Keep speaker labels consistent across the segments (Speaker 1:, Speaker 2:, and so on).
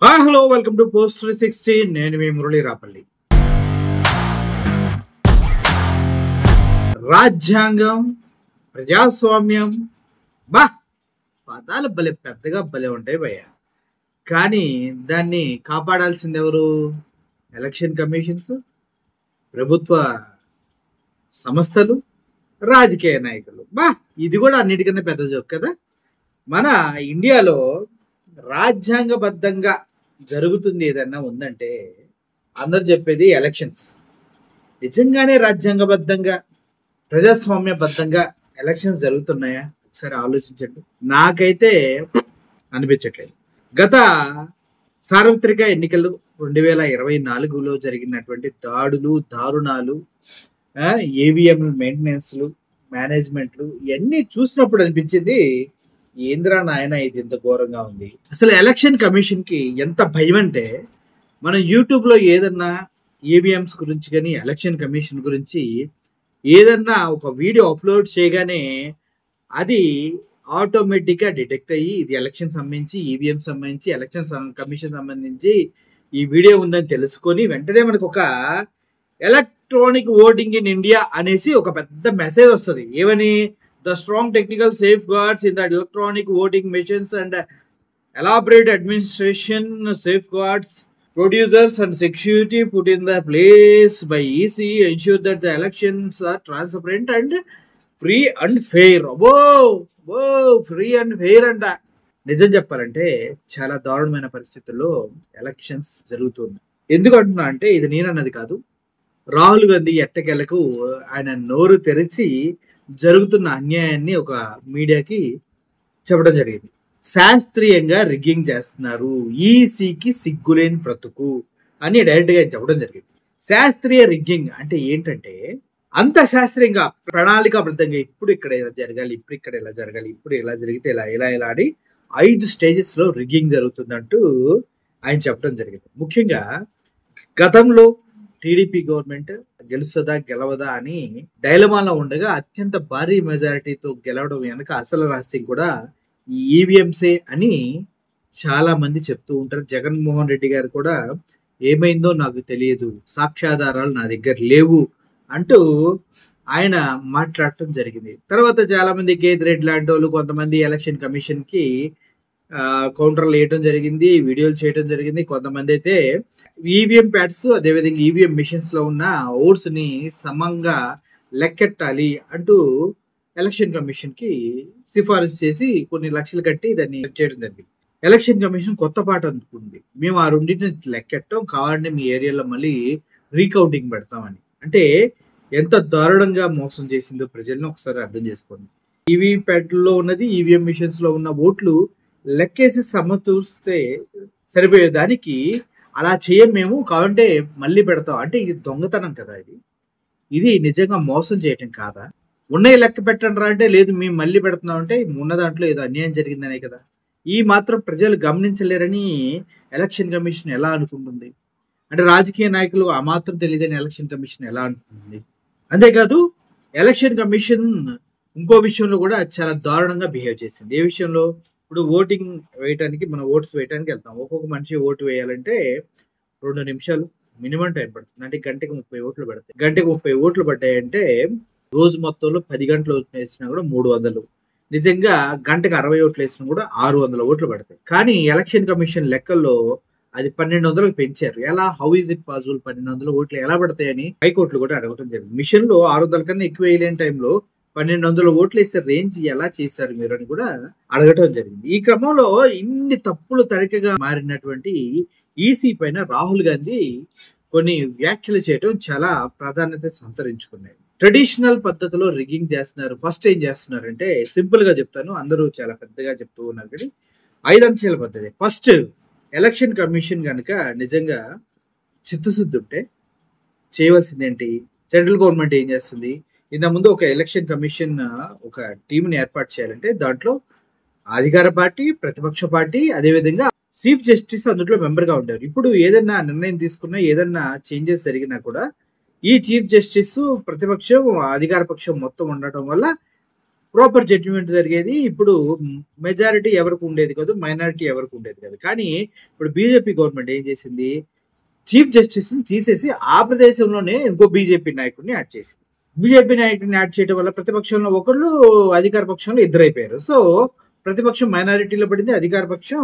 Speaker 1: Hi hello welcome to post 360. నేను మీ మురళీ రాపల్లి. రాజ్యాంగం, ప్రజాస్వామ్యం బా పదాలు భలే పెద్దగా భలే ఉంటాయి భయ్య. కానీ దాన్ని కాపాడాల్సింది ఎవరు? ఎలక్షన్ కమిషన్స్, ప్రభుత్వ సంస్థలు, రాజకీయ నాయకులు. బా ఇది కూడా అన్నిటికన్నా పెద్ద జోక్ కదా. మన ఇండియాలో రాజ్యాంగబద్ధంగా జరుగుతుంది ఏదన్నా ఉందంటే అందరు చెప్పేది ఎలక్షన్స్. నిజంగానే రాజ్యాంగబద్ధంగా ప్రజాస్వామ్యబద్ధంగా ఎలక్షన్స్ జరుగుతున్నాయా? ఒకసారి ఆలోచించండి. నాకైతే అనిపించట్లేదు. గత సార్వత్రిక ఎన్నికలు 2024లో జరిగినటువంటి దాడులు, దారుణాలు, ఏవిఎం మెయింటెనెన్స్లు, మేనేజ్మెంట్లు ఇవన్నీ చూసినప్పుడు అనిపించింది, ఏంద్రా నాయన ఇది ఎంత ఘోరంగా ఉంది. అసలు ఎలక్షన్ కమిషన్ కి ఎంత భయం అంటే, మనం యూట్యూబ్ లో ఏదన్నా ఈవీఎంస్ గురించి కానీ ఎలక్షన్ కమిషన్ గురించి ఏదన్నా ఒక వీడియో అప్లోడ్ చేయగానే అది ఆటోమేటిక్ గా డిటెక్ట్ అయ్యి ఇది ఎలక్షన్ సంబంధించి, ఈవీఎం సంబంధించి, ఎలక్షన్ కమిషన్ సంబంధించి ఈ వీడియో ఉందని తెలుసుకొని వెంటనే మనకు ఒక ఎలక్ట్రానిక్ ఓటింగ్ ఇన్ ఇండియా అనేసి ఒక పెద్ద మెసేజ్ వస్తుంది. ఏమని? The strong technical safeguards in the electronic voting machines and elaborate administration safeguards, producers and security put in the place by EC ensure that the elections are transparent and free and fair. Free and fair అంట. నిజం చెప్పాలంటే చాలా దారుణమైన పరిస్థితుల్లో elections జరుగుతుంది. ఎందుకు అంటున్నా అంటే ఇది నేనన్నది కాదు. రాహుల్ గాంధీ ఎట్టకెలకు ఆయన నోరు తెరిచి జరుగుతున్న అన్యాయాన్ని ఒక మీడియాకి చెప్పడం జరిగింది. శాస్త్రీయంగా రిగ్గింగ్ చేస్తున్నారు, ఈసీకి సిగ్గులేని బ్రతుకు అని డైరెక్ట్ గా చెప్పడం జరిగింది. శాస్త్రీయ రిగ్గింగ్ అంటే ఏంటంటే, అంత శాస్త్రీయంగా ప్రణాళికాబద్ధంగా ఇప్పుడు ఇక్కడ ఇలా జరగాలి, ఇప్పుడు ఇక్కడ ఇలా జరగాలి, ఇప్పుడు ఇలా జరిగితే ఇలా ఇలా ఇలా అని 5 స్టేజెస్ లో రిగ్గింగ్ జరుగుతుందంటూ ఆయన చెప్పడం జరిగింది. ముఖ్యంగా గతంలో టీడీపీ గవర్నమెంట్ గెలుస్తుందా గెలవదా అని డైలమాలో ఉండగా అత్యంత భారీ మెజారిటీతో గెలవడం వెనక అసలు రహస్యం కూడా ఈ ఈవీఎంసే అని చాలా మంది చెప్తూ ఉంటారు. జగన్మోహన్ రెడ్డి గారు కూడా ఏమైందో నాకు తెలియదు, సాక్ష్యాధారాలు నా దగ్గర లేవు అంటూ ఆయన మాట్లాడటం జరిగింది. తర్వాత చాలా మంది కేత్ రెడ్డి లాంటి వాళ్ళు కొంతమంది ఎలక్షన్ కమిషన్ కి కౌంటర్లు వేయటం జరిగింది, వీడియోలు చేయడం జరిగింది. కొంతమంది అయితే ఈవీఎం ప్యాడ్స్ అదేవిధంగా ఈవీఎం మిషన్స్ లో ఉన్న ఓట్స్ ని సమంగా లెక్కెట్టాలి అంటూ ఎలక్షన్ కమిషన్ కి సిఫారసు చేసి కొన్ని లక్షలు కట్టి దాన్ని చేయడం జరిగింది. ఎలక్షన్ కమిషన్ కొత్త పాట అనుకుంది, మేము ఆ రెండింటిని లెక్కెట్టం, కావాలంటే మీ ఏరియాలో మళ్ళీ రీకౌంటింగ్ పెడతామని. అంటే ఎంత దారుణంగా మోసం చేసిందో ప్రజలను ఒకసారి అర్థం చేసుకోండి. ఈవీ ప్యాడ్లో ఉన్నది, ఈవీఎం మిషన్స్ లో ఉన్న ఓట్లు లెక్కేసి సమతూస్తే సరిపోయే దానికి అలా చేయం, మేము కావాలంటే మళ్ళీ పెడతాం అంటే ఇది దొంగతనం కదా. ఇది నిజంగా మోసం చేయటం కాదా? ఉన్నవి లెక్క పెట్టండి రా అంటే లేదు మేము మళ్ళీ పెడుతున్నాం అంటే ఉన్న దాంట్లో ఏదో అన్యాయం జరిగిందనే కదా. ఈ మాత్రం ప్రజలు గమనించలేరని ఎలక్షన్ కమిషన్ ఎలా అనుకుంటుంది? అంటే రాజకీయ నాయకులు ఆ మాత్రం తెలియదని ఎలక్షన్ కమిషన్ ఎలా అనుకుంటుంది? అంతేకాదు ఎలక్షన్ కమిషన్ ఇంకో విషయంలో కూడా చాలా దారుణంగా బిహేవ్ చేసింది. ఏ విషయంలో? ఇప్పుడు ఓటింగ్ వేయడానికి, మనం ఓట్స్ వేయడానికి వెళ్తాం. ఒక్కొక్క మనిషి ఓటు వేయాలంటే 2 నిమిషాలు మినిమం టైం పడుతుంది. అంటే గంటకి 30 ఓట్లు పడతాయి. గంటకి 30 ఓట్లు పడ్డాయంటే రోజు మొత్తంలో 10 గంటలు ఓట్లు వేసినా కూడా 300. నిజంగా గంటకి 60 ఓట్లు వేసినా కూడా 600 ఓట్లు పడతాయి. కానీ ఎలక్షన్ కమిషన్ లెక్కల్లో అది 1200కు పెంచారు. ఎలా? How is it possible? 1200 ఓట్లు ఎలా పడతాయని హైకోర్టులు కూడా అడగడం జరిగింది. మిషన్ లో 600 కన్నా ఎక్కువ వేయలేని టైంలో 1200 ఓట్లు వేసే రేంజ్ ఎలా చేశారు మీరు అని కూడా అడగటం జరిగింది. ఈ క్రమంలో ఇన్ని తప్పులు తడికగా మారినటువంటి ఈసీ పైన రాహుల్ గాంధీ కొన్ని వ్యాఖ్యలు చేయడం చాలా ప్రాధాన్యత సంతరించుకున్నాయి. ట్రెడిషనల్ పద్ధతిలో రిగ్గింగ్ చేస్తున్నారు. ఫస్ట్ ఏం చేస్తున్నారంటే, సింపుల్ గా చెప్తాను, అందరూ చాలా పెద్దగా చెప్తూ ఉన్నారు కానీ 5 అంశాల పద్ధతి. ఫస్ట్, ఎలక్షన్ కమిషన్ కనుక నిజంగా చిత్తశుద్ధి ఉంటే చేయవలసింది ఏంటి? సెంట్రల్ గవర్నమెంట్ ఏం చేస్తుంది? ఇంత ముందు ఒక ఎలక్షన్ కమిషన్ ఒక టీంని ఏర్పాటు చేయాలంటే దాంట్లో అధికార పార్టీ, ప్రతిపక్ష పార్టీ, అదేవిధంగా చీఫ్ జస్టిస్ అందులో మెంబర్ గా ఉంటారు. ఇప్పుడు ఏదన్నా నిర్ణయం తీసుకున్నా, ఏదన్నా చేంజెస్ జరిగినా కూడా ఈ చీఫ్ జస్టిస్ ప్రతిపక్షం, అధికార పక్షం మొత్తం ఉండటం వల్ల ప్రాపర్ జడ్జిమెంట్ జరిగేది. ఇప్పుడు మెజారిటీ ఎవరికి ఉండేది కాదు, మైనారిటీ ఎవరికి ఉండేది కాదు. కానీ ఇప్పుడు బీజేపీ గవర్నమెంట్ ఏం చేసింది, చీఫ్ జస్టిస్ ని తీసేసి ఆ ప్రదేశంలోనే ఇంకో బీజేపీ నాయకుడిని యాడ్ చేసింది. బీజేపీ నాయకుడిని యాడ్ చేయడం వల్ల ప్రతిపక్షంలో ఒకళ్ళు, అధికార పక్షంలో ఇద్దరు అయిపోయారు. సో ప్రతిపక్షం మైనారిటీలో పడింది, అధికార పక్షం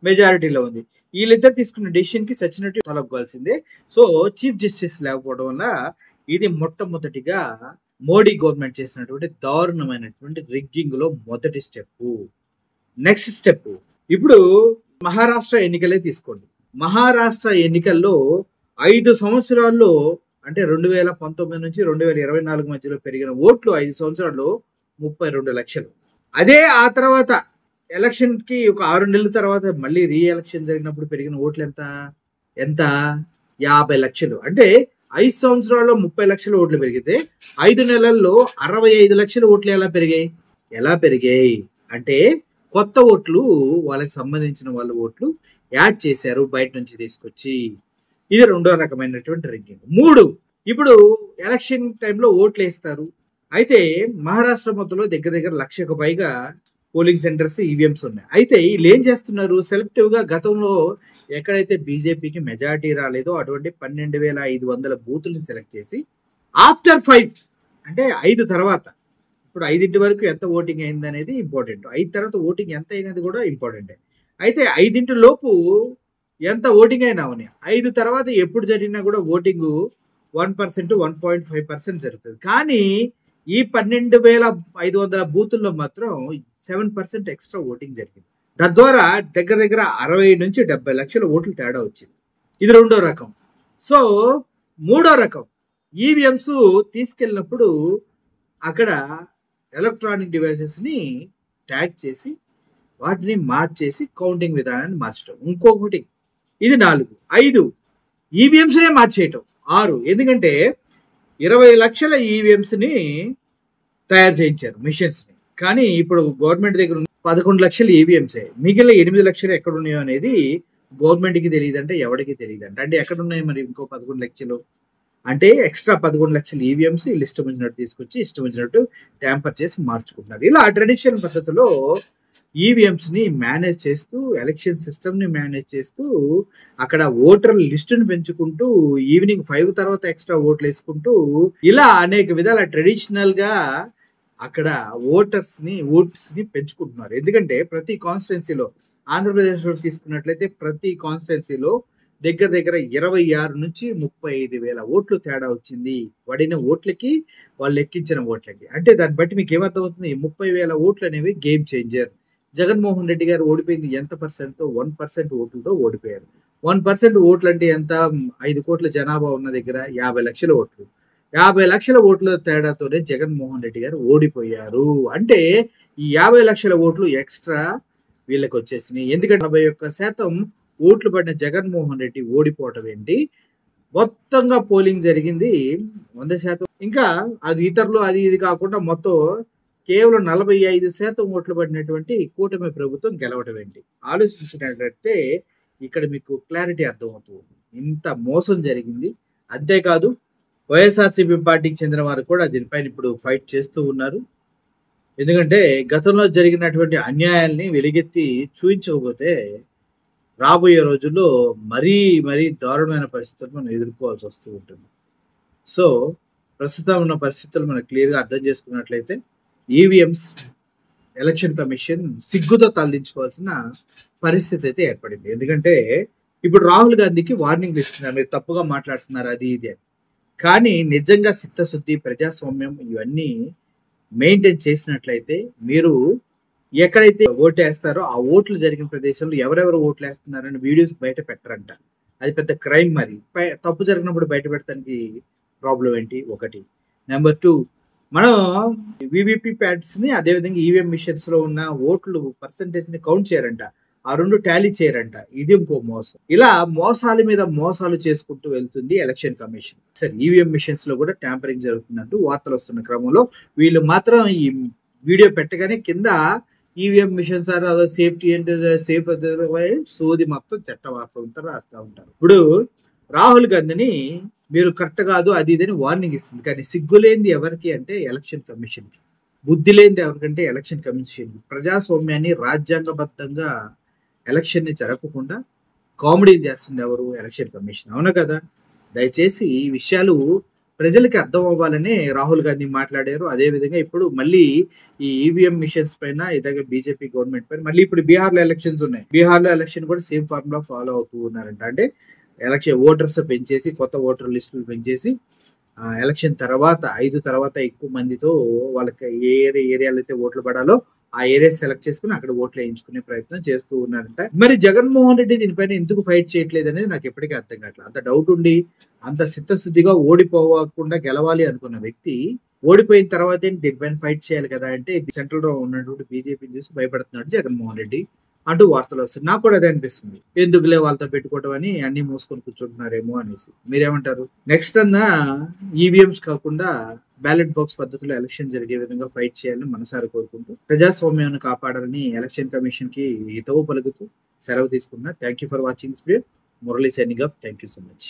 Speaker 1: మెజారిటీలో ఉంది. వీళ్ళిద్దరు తీసుకున్న డెసిషన్ కి సచ్చినట్టు తలొగ్గాల్సిందే. సో చీఫ్ జస్టిస్ లేకపోవడం వల్ల ఇది మొట్టమొదటిగా మోడీ గవర్నమెంట్ చేసినటువంటి దారుణమైనటువంటి రిగ్గింగ్ లో మొదటి స్టెప్. నెక్స్ట్ స్టెప్, ఇప్పుడు మహారాష్ట్ర ఎన్నికలే తీసుకోండి. మహారాష్ట్ర ఎన్నికల్లో 5 సంవత్సరాల్లో, అంటే 2019 నుంచి 2024 మధ్యలో పెరిగిన ఓట్లు 5 సంవత్సరాల్లో 32 లక్షలు. అదే ఆ తర్వాత ఎలక్షన్ కి ఒక 6 నెలల తర్వాత మళ్ళీ రీ ఎలక్షన్ జరిగినప్పుడు పెరిగిన ఓట్లు ఎంత 50 లక్షలు. అంటే 5 సంవత్సరాల్లో 30 లక్షల ఓట్లు పెరిగితే 5 నెలల్లో 65 లక్షల ఓట్లు ఎలా పెరిగాయి అంటే కొత్త ఓట్లు, వాళ్ళకి సంబంధించిన వాళ్ళ ఓట్లు యాడ్ చేశారు బయట నుంచి తీసుకొచ్చి. ఇది రెండో రకమైనటువంటి రిగ్గింగ్. 3, ఇప్పుడు ఎలక్షన్ టైంలో ఓట్లు వేస్తారు. అయితే మహారాష్ట్ర మొత్తంలో దగ్గర 1,00,000కు పైగా పోలింగ్ సెంటర్స్, ఈవీఎంస్ ఉన్నాయి. అయితే వీళ్ళు ఏం చేస్తున్నారు, సెలెక్టివ్ గా గతంలో ఎక్కడైతే బీజేపీకి మెజారిటీ రాలేదో అటువంటి 12,500 బూతుల్ని సెలెక్ట్ చేసి ఆఫ్టర్ 5, అంటే 5 తర్వాత, ఇప్పుడు 5 వరకు ఎంత ఓటింగ్ అయింది అనేది ఇంపార్టెంట్, 5 తర్వాత ఓటింగ్ ఎంత అయినది కూడా ఇంపార్టెంటే. అయితే 5 లోపు ఎంత ఓటింగ్ అయినా ఉన్నాయి, 5 తర్వాత ఎప్పుడు జరిగినా కూడా ఓటింగ్ 1%, 1.5% జరుగుతుంది. కానీ ఈ 12,500 బూతుల్లో మాత్రం 7% ఎక్స్ట్రా ఓటింగ్ జరిగింది. తద్వారా దగ్గర 60 నుంచి 70 లక్షల ఓట్లు తేడా వచ్చింది. ఇది రెండో రకం. సో మూడో రకం, ఈవీఎంస్ తీసుకెళ్ళినప్పుడు అక్కడ ఎలక్ట్రానిక్ డివైసెస్ ని ట్యాగ్ చేసి వాటిని మార్చేసి కౌంటింగ్ విధానాన్ని మార్చడం. ఇంకొకటి, ఇది 4. 5 ఈవీఎంస్ నే మార్చేయటం. 6, ఎందుకంటే 20 లక్షల ఈవీఎంస్ ని తయారు చేయించారు, మిషన్స్ ని. కానీ ఇప్పుడు గవర్నమెంట్ దగ్గర 11 లక్షల ఈవీఎంసే, మిగిలిన 8 లక్షలు ఎక్కడ ఉన్నాయో అనేది గవర్నమెంట్ కి తెలియదంట, ఎవరికి తెలియదంట. అంటే ఎక్కడ ఉన్నాయి మరి ఇంకో 11 లక్షలు? అంటే ఎక్స్ట్రా 11 లక్షల ఈవీఎంస్ వీళ్ళు ఇష్టం వచ్చినట్టు తీసుకొచ్చి ఇష్టం వచ్చినట్టు ట్యాంపర్ చేసి మార్చుకుంటున్నారు. ఇలా ట్రెడిషనల్ పద్ధతిలో ఈవీఎంస్ ని మేనేజ్ చేస్తూ, ఎలక్షన్ సిస్టమ్ ని మేనేజ్ చేస్తూ, అక్కడ ఓటర్ లిస్టును పెంచుకుంటూ, ఈవినింగ్ 5 తర్వాత ఎక్స్ట్రా ఓట్లు వేసుకుంటూ, ఇలా అనేక విధాల ట్రెడిషనల్ గా అక్కడ ఓట్స్ ని పెంచుకుంటున్నారు. ఎందుకంటే ప్రతి కాన్స్టిట్యున్సీలో, ఆంధ్రప్రదేశ్ లో తీసుకున్నట్లయితే ప్రతి కాన్స్టిట్యున్సీలో దగ్గర 26 నుంచి 35,000 ఓట్లు తేడా వచ్చింది, పడిన ఓట్లకి వాళ్ళు లెక్కించిన ఓట్లకి. అంటే దాన్ని బట్టి మీకు ఏమర్థమవుతుంది, 30,000 ఓట్లు అనేవి గేమ్ చేంజర్. జగన్మోహన్ రెడ్డి గారు ఓడిపోయింది ఎంత పర్సెంట్తో? 1% ఓట్లతో ఓడిపోయారు. 1% ఓట్లు అంటే ఎంత? 5 కోట్ల జనాభా ఉన్న దగ్గర 50 లక్షల ఓట్లు. 50 లక్షల ఓట్ల తేడాతోనే జగన్మోహన్ రెడ్డి గారు ఓడిపోయారు. అంటే ఈ 50 లక్షల ఓట్లు ఎక్స్ట్రా వీళ్ళకి వచ్చేసినాయి. ఎందుకంటే 41% ఓట్లు పడిన జగన్మోహన్ రెడ్డి ఓడిపోవటం ఏంటి, మొత్తంగా పోలింగ్ జరిగింది 100%. ఇంకా అది ఇతరులు అది ఇది కాకుండా మొత్తం కేవలం 45% ఓట్లు పడినటువంటి కూటమి ప్రభుత్వం గెలవటం ఏంటి? ఆలోచించినట్లయితే ఇక్కడ మీకు క్లారిటీ అర్థమవుతుంది, ఇంత మోసం జరిగింది. అంతేకాదు వైఎస్ఆర్సీపీ పార్టీకి చెందిన వారు కూడా దీనిపైన ఇప్పుడు ఫైట్ చేస్తూ ఉన్నారు. ఎందుకంటే గతంలో జరిగినటువంటి అన్యాయాల్ని వెలుగెత్తి చూపించకపోతే రాబోయే రోజుల్లో మరీ దారుణమైన పరిస్థితులు మనం ఎదుర్కోవాల్సి వస్తూ ఉంటుంది. సో ప్రస్తుతం ఉన్న పరిస్థితులు మనం క్లియర్గా అర్థం చేసుకున్నట్లయితే ఈవీఎంస్ ఎలక్షన్ కమిషన్ సిగ్గుతో తలదించుకోవాల్సిన పరిస్థితి అయితే ఏర్పడింది. ఎందుకంటే ఇప్పుడు రాహుల్ గాంధీకి వార్నింగ్ ఇస్తున్నారు, మీరు తప్పుగా మాట్లాడుతున్నారు అది ఇది అని. కానీ నిజంగా చిత్తశుద్ధి, ప్రజాస్వామ్యం ఇవన్నీ మెయింటైన్ చేసినట్లయితే మీరు ఎక్కడైతే ఓటు వేస్తారో ఆ ఓట్లు జరిగిన ప్రదేశంలో ఎవరెవరు ఓట్లు వేస్తున్నారని వీడియోస్ బయట పెట్టరంట. అది పెద్ద క్రైమ్. మరి తప్పు జరిగినప్పుడు బయట పెట్టడానికి ప్రాబ్లం ఏంటి? ఒకటి. నెంబర్ 2, మనం వివిపి ప్యాడ్స్ ని అదేవిధంగా ఈవీఎం మిషన్స్ లో ఉన్న ఓట్లు పర్సంటేజ్ ని కౌంట్ చేయరంట, ఆ రెండు టాలీ చేయరంట. ఇది ఇంకో మోసం. ఇలా మోసాల మీద మోసాలు చేసుకుంటూ వెళ్తుంది ఎలక్షన్ కమిషన్. సరే, ఈవీఎం మిషన్స్ లో కూడా ట్యాంపరింగ్ జరుగుతుందంటూ వార్తలు వస్తున్న క్రమంలో వీళ్ళు మాత్రం ఈ వీడియో పెట్టగానే కింద ఈవీఎం మిషన్స్ ఆర్ సేఫ్టీ అంటే సేఫ్ సోది మొత్తం చట్ట వార్తలంతా రాస్తూ ఉంటారు. ఇప్పుడు రాహుల్ గాంధీని మీరు కరెక్ట్ కాదు అది ఇదని వార్నింగ్ ఇస్తుంది. కానీ సిగ్గులేంది ఎవరికి అంటే ఎలక్షన్ కమిషన్ కి. బుద్ధి లేనిది ఎవరికంటే ఎలక్షన్ కమిషన్. ప్రజాస్వామ్యాన్ని రాజ్యాంగబద్ధంగా ఎలక్షన్ ని జరపకుండా కామెడీ చేస్తుంది ఎవరు? Election commission. అవునా కదా? దయచేసి ఈ విషయాలు ప్రజలకి అర్థం అవ్వాలని రాహుల్ గాంధీ మాట్లాడారు. అదే విధంగా ఇప్పుడు మళ్ళీ ఈ ఈవీఎం మిషన్స్ పైన ఇలాగే బీజేపీ గవర్నమెంట్ పైన మళ్ళీ ఇప్పుడు బీహార్ లో ఎలక్షన్స్ ఉన్నాయి. బీహార్ లో ఎలక్షన్ కూడా సేమ్ ఫార్ములా ఫాలో అవుతూ ఉన్నారంట. అంటే ఎలక్షన్ ఓటర్స్ పెంచేసి, కొత్త ఓటర్ లిస్టులు పెంచేసి ఎలక్షన్ తర్వాత 5 తర్వాత ఎక్కువ మందితో వాళ్ళకి ఏ ఏరియాలో అయితే ఓట్లు పడాలో ఆ ఏరియా సెలెక్ట్ చేసుకుని అక్కడ ఓట్లు వేయించుకునే ప్రయత్నం చేస్తూ ఉన్నారంట. మరి జగన్మోహన్ రెడ్డి దీనిపైన ఎందుకు ఫైట్ చేయట్లేదు అనేది నాకు ఎప్పటికీ అర్థం కావట్లేదు. అంత డౌట్ ఉండి అంత చిత్తశుద్ధిగా ఓడిపోకుండా గెలవాలి అనుకున్న వ్యక్తి ఓడిపోయిన తర్వాత ఏంటి దీనిపైన ఫైట్ చేయాలి కదా అంటే సెంట్రల్ లో ఉన్నటువంటి బీజేపీని చూసి భయపడుతున్నాడు జగన్మోహన్ రెడ్డి అంటూ వార్తలు వస్తాయి. నాకు కూడా అదే అనిపిస్తుంది. ఎందుకులే వాళ్ళతో పెట్టుకోవడం అని అన్ని మూసుకొని కూర్చుంటున్నారేమో అనేసి. మీరేమంటారు? నెక్స్ట్ అన్న ఈవీఎంస్ కాకుండా బ్యాలెట్ బాక్స్ పద్ధతిలో ఎలక్షన్ జరిగే విధంగా ఫైట్ చేయాలని మనసారా కోరుకుంటూ ప్రజాస్వామ్యాన్ని కాపాడాలని ఎలక్షన్ కమిషన్ కి హితవు పలుకుతూ సెలవు తీసుకున్నా. Thank you for watching this video. Murali signing off. Thank you so much.